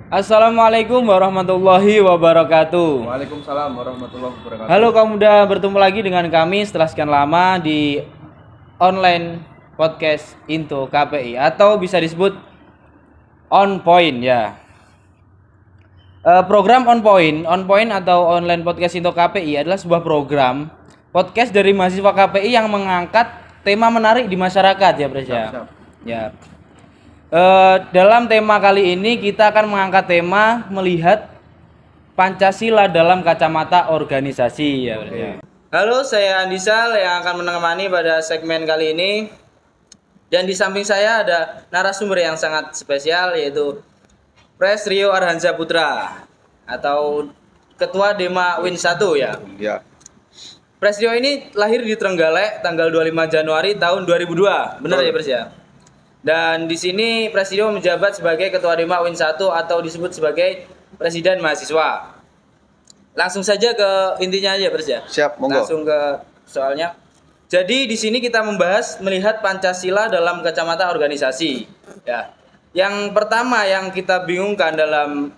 Assalamualaikum warahmatullahi wabarakatuh. Waalaikumsalam warahmatullahi wabarakatuh. Halo kaum muda, bertemu lagi dengan kami setelah sekian lama di online podcast Into KPI atau bisa disebut On Point ya. Program On Point atau online podcast Into KPI adalah sebuah program podcast dari mahasiswa KPI yang mengangkat tema menarik di masyarakat ya, Bres ya. Siap. Ya. Dalam tema kali ini kita akan mengangkat tema melihat Pancasila dalam kacamata organisasi ya. Halo, saya Andisal yang akan menemani pada segmen kali ini. Dan di samping saya ada narasumber yang sangat spesial yaitu Pres Rio Arhanza Putra atau Ketua Dema Win 1 ya. Ya. Pres Rio ini lahir di Trenggalek tanggal 25 Januari tahun 2002. Benar ya, Pres ya? Dan di sini Presiden menjabat sebagai Ketua Dema Win 1 atau disebut sebagai Presiden Mahasiswa. Langsung saja ke intinya aja, Pres ya. Siap, monggo. Langsung ke soalnya. Jadi di sini kita membahas melihat Pancasila dalam kacamata organisasi. Ya. Yang pertama yang kita bingungkan dalam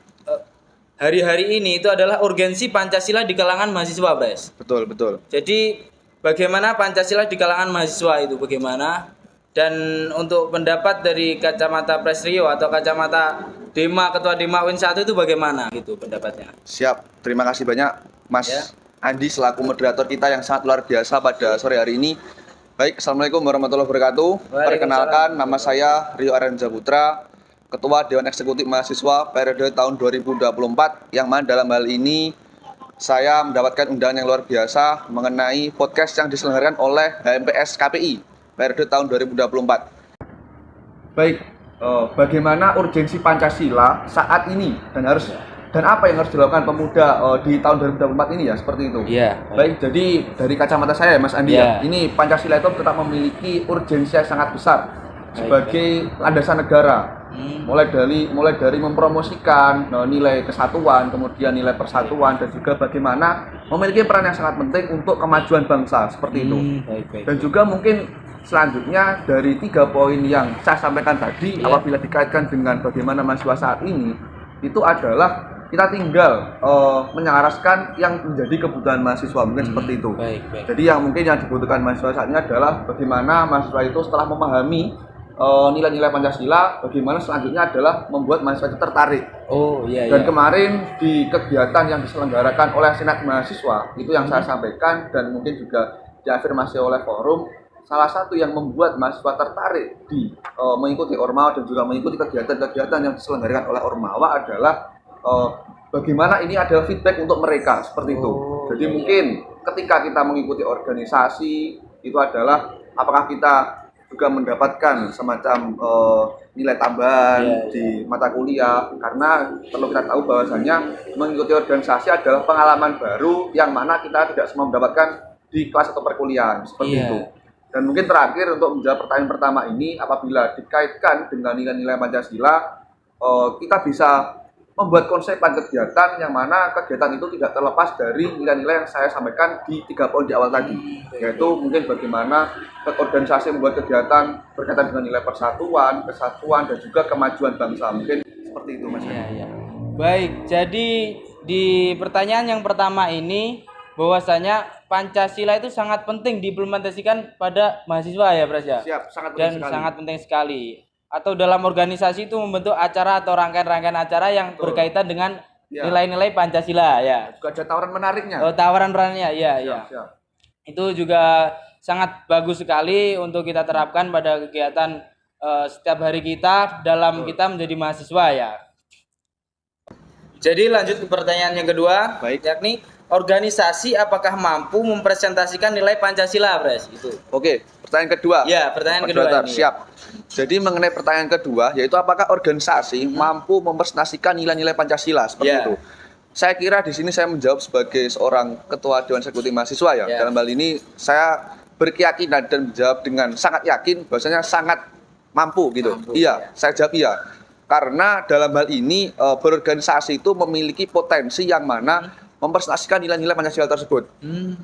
hari-hari ini itu adalah urgensi Pancasila di kalangan mahasiswa, Pres. Betul. Jadi bagaimana Pancasila di kalangan mahasiswa itu bagaimana? Dan untuk pendapat dari kacamata Pres Rio atau kacamata Ketua Dema Win 1 itu bagaimana gitu pendapatnya? Siap. Terima kasih banyak Mas Ya. Andi selaku moderator kita yang sangat luar biasa pada sore hari ini. Baik, Assalamualaikum warahmatullahi wabarakatuh. Perkenalkan, nama saya Rio Arhanza Putra, Ketua Dewan Eksekutif Mahasiswa periode tahun 2024, yang mana dalam hal ini saya mendapatkan undangan yang luar biasa mengenai podcast yang diselenggarakan oleh HMPS KPI periode tahun 2024. Baik, bagaimana urgensi Pancasila saat ini dan apa yang harus dilakukan pemuda di tahun 2024 ini ya, seperti itu. Iya. Baik, jadi dari kacamata saya Mas Andi Iya. ya, ini Pancasila itu tetap memiliki urgensi yang sangat besar sebagai landasan negara. Mulai dari mempromosikan nilai kesatuan, kemudian nilai persatuan, dan juga bagaimana memiliki peran yang sangat penting untuk kemajuan bangsa, seperti itu. Dan juga mungkin selanjutnya dari 3 poin yang saya sampaikan tadi, apabila dikaitkan dengan bagaimana mahasiswa saat ini, itu adalah kita tinggal menyelaraskan yang menjadi kebutuhan mahasiswa, mungkin seperti itu. Jadi yang dibutuhkan mahasiswa saat ini adalah bagaimana mahasiswa itu setelah memahami nilai-nilai Pancasila, bagaimana selanjutnya adalah membuat mahasiswa itu tertarik. Dan kemarin di kegiatan yang diselenggarakan oleh Senat Mahasiswa, itu yang saya sampaikan dan mungkin juga diafirmasi oleh forum, salah satu yang membuat mahasiswa tertarik di mengikuti Ormawa dan juga mengikuti kegiatan-kegiatan yang diselenggarakan oleh Ormawa adalah bagaimana ini adalah feedback untuk mereka, seperti itu. Jadi mungkin ketika kita mengikuti organisasi, itu adalah apakah kita juga mendapatkan semacam nilai tambahan di mata kuliah, karena perlu kita tahu bahwasannya mengikuti organisasi adalah pengalaman baru yang mana kita tidak semua mendapatkan di kelas atau perkuliahan, seperti itu. Dan mungkin terakhir untuk menjawab pertanyaan pertama ini, apabila dikaitkan dengan nilai-nilai Pancasila, kita bisa membuat konsepan kegiatan yang mana kegiatan itu tidak terlepas dari nilai-nilai yang saya sampaikan di 3 poin di awal tadi, yaitu mungkin bagaimana organisasi membuat kegiatan berkaitan dengan nilai persatuan, kesatuan, dan juga kemajuan bangsa. Mungkin seperti itu, Mas. Baik, jadi di pertanyaan yang pertama ini bahwasanya Pancasila itu sangat penting diimplementasikan pada mahasiswa ya, Pres ya. Siap, sangat penting sekali. Sangat penting sekali. Atau dalam organisasi itu membentuk acara atau rangkaian-rangkaian acara yang berkaitan dengan nilai-nilai Pancasila ya. Juga ada tawaran menariknya. Tawaran-tawarannya ya. Siap. Itu juga sangat bagus sekali untuk kita terapkan pada kegiatan setiap hari kita dalam kita menjadi mahasiswa ya. Jadi lanjut ke pertanyaan yang kedua, yakni organisasi apakah mampu mempresentasikan nilai Pancasila, Pres? Itu. Oke, pertanyaan kedua. Ya, pertanyaan kedua ini. Siap. Jadi mengenai pertanyaan kedua, yaitu apakah organisasi mampu mempresentasikan nilai-nilai Pancasila, seperti itu. Saya kira di sini saya menjawab sebagai seorang ketua Dewan Eksekutif Mahasiswa ya. Dalam hal ini saya berkeyakinan dan menjawab dengan sangat yakin bahwasanya sangat mampu gitu. Saya jawab iya. Karena dalam hal ini berorganisasi itu memiliki potensi yang mana mempresentasikan nilai-nilai Pancasila tersebut.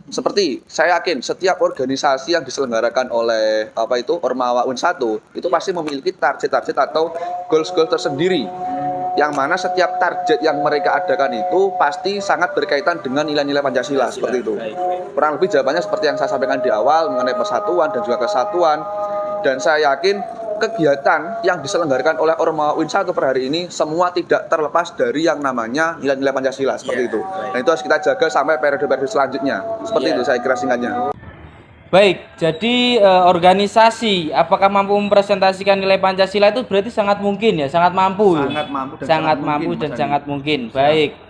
Seperti saya yakin setiap organisasi yang diselenggarakan oleh Ormawa UN 1 itu pasti memiliki target-target atau goals-goals tersendiri yang mana setiap target yang mereka adakan itu pasti sangat berkaitan dengan nilai-nilai Pancasila seperti itu. Kurang lebih jawabannya seperti yang saya sampaikan di awal mengenai persatuan dan juga kesatuan. Dan saya yakin kegiatan yang diselenggarakan oleh Ormawa UIN 1 per hari ini semua tidak terlepas dari yang namanya nilai-nilai Pancasila seperti itu. Dan itu harus kita jaga sampai periode-periode selanjutnya. Seperti itu saya kira singkatnya. Baik, jadi organisasi apakah mampu mempresentasikan nilai Pancasila itu berarti sangat mungkin ya, sangat mampu. Sangat mampu dan sangat mampu dan sangat mungkin. Baik.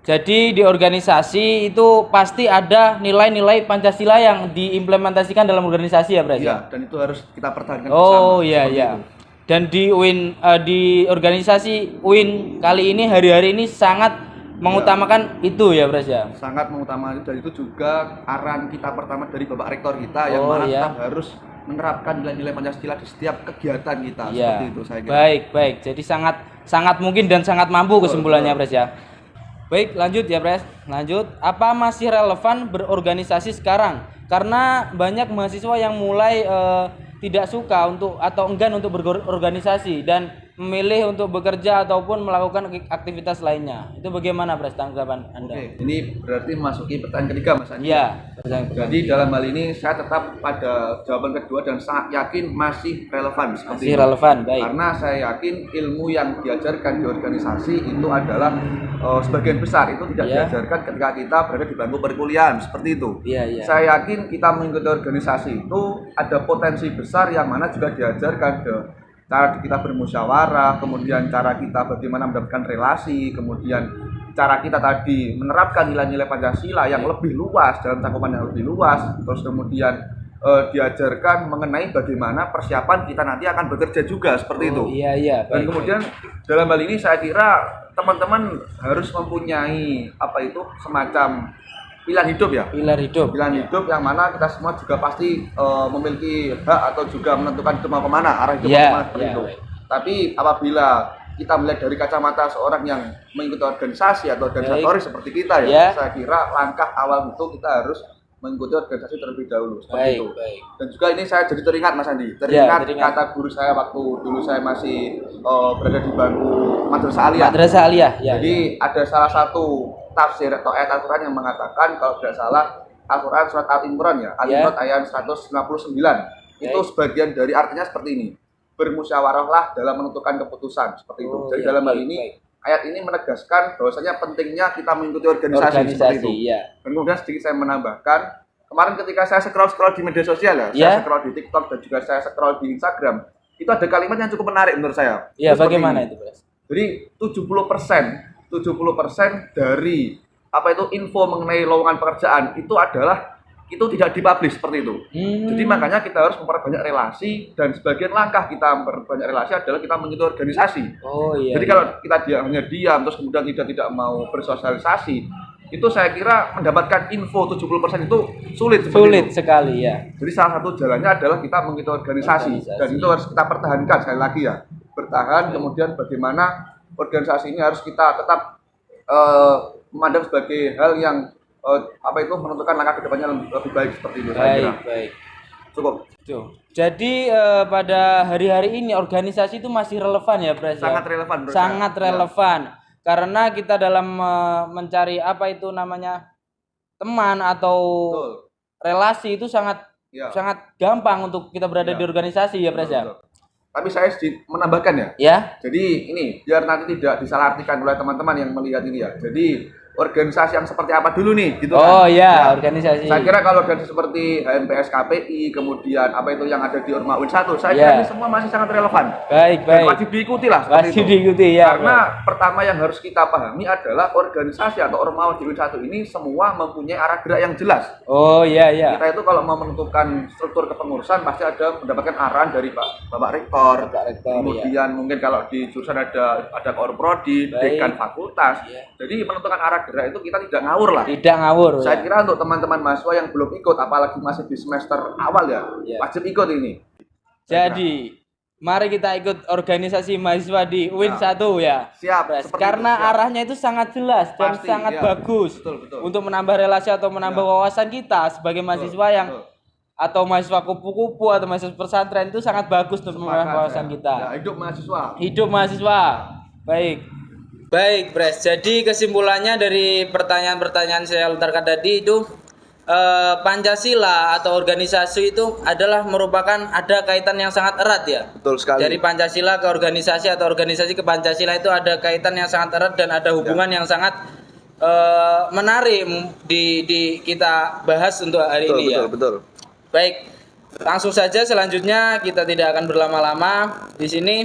Jadi di organisasi itu pasti ada nilai-nilai Pancasila yang diimplementasikan dalam organisasi ya, Bro? Iya, dan itu harus kita pertahankan bersama. Oh iya iya. Dan di UIN di organisasi UIN kali ini hari-hari ini sangat mengutamakan itu ya, Bro ya. Sangat mengutamakan itu, dan itu juga arahan kita pertama dari Bapak Rektor kita yang mana kita harus menerapkan nilai-nilai Pancasila di setiap kegiatan kita. Seperti itu saya kira. Baik. Jadi sangat mungkin dan sangat mampu kesimpulannya, Bro ya. Baik, lanjut ya, Pres. Lanjut. Apa masih relevan berorganisasi sekarang? Karena banyak mahasiswa yang mulai tidak suka untuk atau enggan untuk berorganisasi dan memilih untuk bekerja ataupun melakukan aktivitas lainnya. Itu bagaimana, Pres, tanggapan Anda? Oke, ini berarti masuki pertanyaan ketiga, Mas Andi. Iya. Jadi dalam hal ini saya tetap pada jawaban kedua dan sangat yakin masih relevan seperti masih itu. Relevan, baik. Karena saya yakin ilmu yang diajarkan di organisasi itu adalah sebagian besar itu tidak diajarkan ketika kita berada di bangku perkuliahan seperti itu. Iya. Saya yakin kita mengikuti organisasi itu ada potensi besar yang mana juga diajarkan ke cara kita bermusyawarah, kemudian cara kita bagaimana mendapatkan relasi, kemudian cara kita tadi menerapkan nilai-nilai Pancasila yang lebih luas dalam cakupan yang lebih luas, terus kemudian diajarkan mengenai bagaimana persiapan kita nanti akan bekerja juga seperti itu. Iya. Dan kemudian dalam hal ini saya kira teman-teman harus mempunyai semacam pilihan hidup ya. Pilihan hidup yang mana kita semua juga pasti memiliki hak atau juga menentukan hidup mau kemana, arah hidup mau kemana seperti itu. Tapi apabila kita melihat dari kacamata seorang yang mengikuti organisasi atau organisatoris seperti kita saya kira langkah awal itu kita harus mengikuti organisasi terlebih dahulu seperti itu. Dan juga ini saya jadi teringat, Mas Andi, teringat kata guru saya waktu dulu saya masih berada di bangku Madrasah Aliyah. Jadi ada salah satu tafsir atau ayat Al-Quran yang mengatakan kalau tidak salah Al-Quran surat Al-Imran Al-Imran ayat 199 itu sebagian dari artinya seperti ini, bermusyawarahlah dalam menentukan keputusan seperti itu. Jadi dalam hal ini ayat ini menegaskan bahwasanya pentingnya kita mengikuti organisasi seperti itu. Dan kemudian sedikit saya menambahkan, kemarin ketika saya scroll di media sosial saya scroll di TikTok dan juga saya scroll di Instagram, itu ada kalimat yang cukup menarik menurut saya. Iya, bagaimana itu, Bro? Jadi 70% dari info mengenai lowongan pekerjaan itu tidak dipublish seperti itu. Jadi makanya kita harus memperbanyak relasi, dan sebagian langkah kita memperbanyak relasi adalah kita mengikuti organisasi. Jadi kalau kita hanya diam terus kemudian kita tidak mau bersosialisasi, itu saya kira mendapatkan info 70% itu sulit sekali ya. Jadi salah satu jalannya adalah kita mengikuti organisasi. Dan itu harus kita pertahankan sekali lagi ya. Bertahan, kemudian bagaimana organisasi ini harus kita tetap memandang sebagai hal yang menentukan langkah kedepannya lebih baik seperti itu. Saya kira. Baik. Cukup. Jadi pada hari-hari ini organisasi itu masih relevan ya, Bro? Sangat relevan, bro. Sangat relevan. Karena kita dalam mencari teman atau relasi itu sangat gampang untuk kita berada di organisasi ya, Bro. Tapi saya menambahkan ya. Jadi ini biar nanti tidak disalahartikan oleh teman-teman yang melihat ini ya. Jadi organisasi yang seperti apa dulu nih gitu kan. Organisasi. Saya kira kalau organisasi seperti HMPS KPI, kemudian yang ada di Ormawa UIN 1, saya kira ini semua masih sangat relevan. Baik. Wajib diikuti lah seperti itu. Karena pertama yang harus kita pahami adalah organisasi atau Ormawa di UIN 1 ini semua mempunyai arah gerak yang jelas. Kita itu kalau mau menentukan struktur kepengurusan pasti ada mendapatkan arahan dari Bapak Rektor. Kemudian mungkin kalau di jurusan ada Korprodi, dekan fakultas. Jadi menentukan arah gerak itu kita tidak ngawur lah. Saya kira untuk teman-teman mahasiswa yang belum ikut, apalagi masih di semester awal wajib ikut ini. Jadi mari kita ikut organisasi mahasiswa di UIN 1 ya. Siap. Karena arahnya itu sangat jelas dan sangat bagus. Betul. Untuk menambah relasi atau menambah wawasan kita sebagai mahasiswa atau mahasiswa kupu-kupu atau mahasiswa pesantren itu sangat bagus untuk menambah wawasan kita. Hidup mahasiswa. Baik. Baik, Pres. Jadi kesimpulannya dari pertanyaan-pertanyaan saya lontarkan tadi itu Pancasila atau organisasi itu adalah merupakan ada kaitan yang sangat erat ya. Betul sekali. Dari Pancasila ke organisasi atau organisasi ke Pancasila itu ada kaitan yang sangat erat dan ada hubungan yang sangat menarik di kita bahas untuk hari ini ya. Betul. Baik, langsung saja selanjutnya kita tidak akan berlama-lama di sini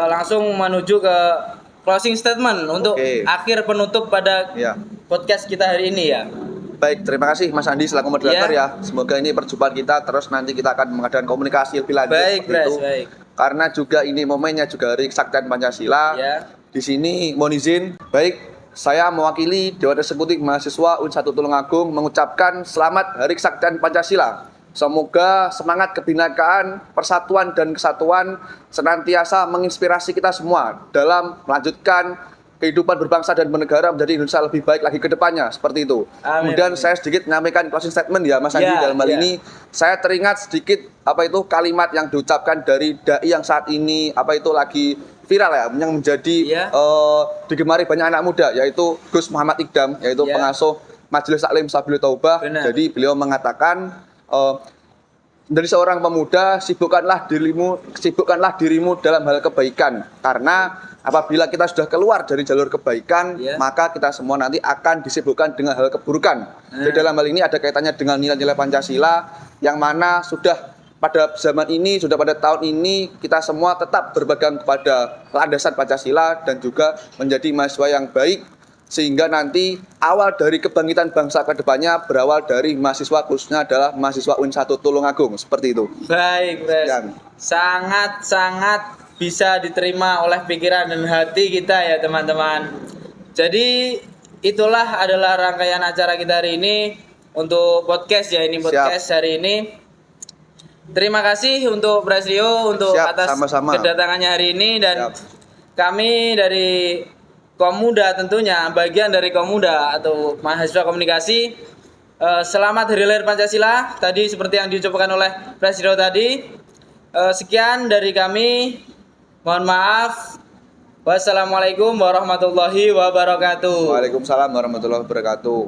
langsung menuju ke closing statement untuk akhir penutup pada podcast kita hari ini ya. Baik, terima kasih Mas Andi selaku moderator ya. Semoga ini perjumpaan kita terus nanti kita akan mengadakan komunikasi lebih lanjut. Baik, baik. Karena juga ini momennya juga Hari Kesaktian Pancasila. Ya. Di sini mohon izin, baik, saya mewakili Dewan Eksekutif Mahasiswa UN1 Tulungagung mengucapkan selamat Hari Kesaktian Pancasila. Semoga semangat kebinekaan, persatuan dan kesatuan senantiasa menginspirasi kita semua dalam melanjutkan kehidupan berbangsa dan bernegara menjadi Indonesia lebih baik lagi ke depannya, seperti itu. Amin. Kemudian saya sedikit menyampaikan closing statement ya Mas Andi dalam hal ini. Saya teringat sedikit kalimat yang diucapkan dari dai yang saat ini lagi viral ya, yang menjadi digemari banyak anak muda, yaitu Gus Muhammad Iqdam, yaitu pengasuh Majelis Taklim Sabilul Taubah. Jadi beliau mengatakan dari seorang pemuda, sibukkanlah dirimu dalam hal kebaikan, karena apabila kita sudah keluar dari jalur kebaikan, maka kita semua nanti akan disibukkan dengan hal keburukan. Jadi dalam hal ini ada kaitannya dengan nilai-nilai Pancasila, yang mana sudah pada zaman ini, sudah pada tahun ini, kita semua tetap berpegang kepada landasan Pancasila dan juga menjadi mahasiswa yang baik, sehingga nanti awal dari kebangkitan bangsa ke depannya berawal dari mahasiswa, khususnya adalah mahasiswa UN1 Tulungagung, seperti itu. Baik, Pres. Sangat-sangat bisa diterima oleh pikiran dan hati kita ya teman-teman. Jadi itulah adalah rangkaian acara kita hari ini untuk podcast ya, ini podcast hari ini. Terima kasih untuk Pres Rio untuk atas kedatangannya hari ini dan kami dari Komuda tentunya bagian dari Komuda atau mahasiswa komunikasi. Selamat Hari Lahir Pancasila tadi seperti yang diucapkan oleh Pres Rio tadi. Sekian dari kami. Mohon maaf. Wassalamualaikum warahmatullahi wabarakatuh. Waalaikumsalam warahmatullahi wabarakatuh.